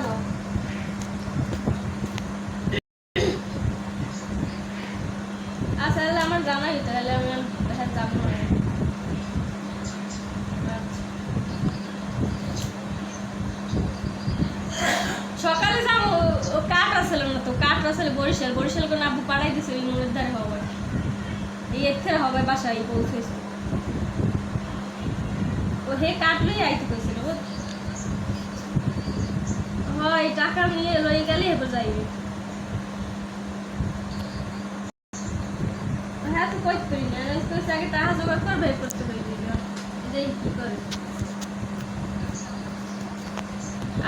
যাবো আসলে আমার জানাই তাহলে আমি যাবো না সকালে যাবো ও কাঠ আসলে না তো কাঠ আসলে বরিশাল করে আব্বু পাড়াই দিছে ওই মোড়ের ধারে হবে এই এর হবে বাসায় পৌঁছেছে ও হে কাঠ লই আইতে কইছিল হয় টাকা নিয়ে লই গেলে এবার যাইবে হ্যাঁ তো কইতে পারি না কইছে আগে টাকা জোগাড় করবে করতে পারি যাই কি করে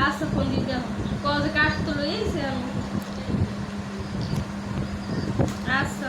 আচ্ছা ফোন দিয়ে যাও কজ কাঠ তো লই আইছে আমি আচ্ছা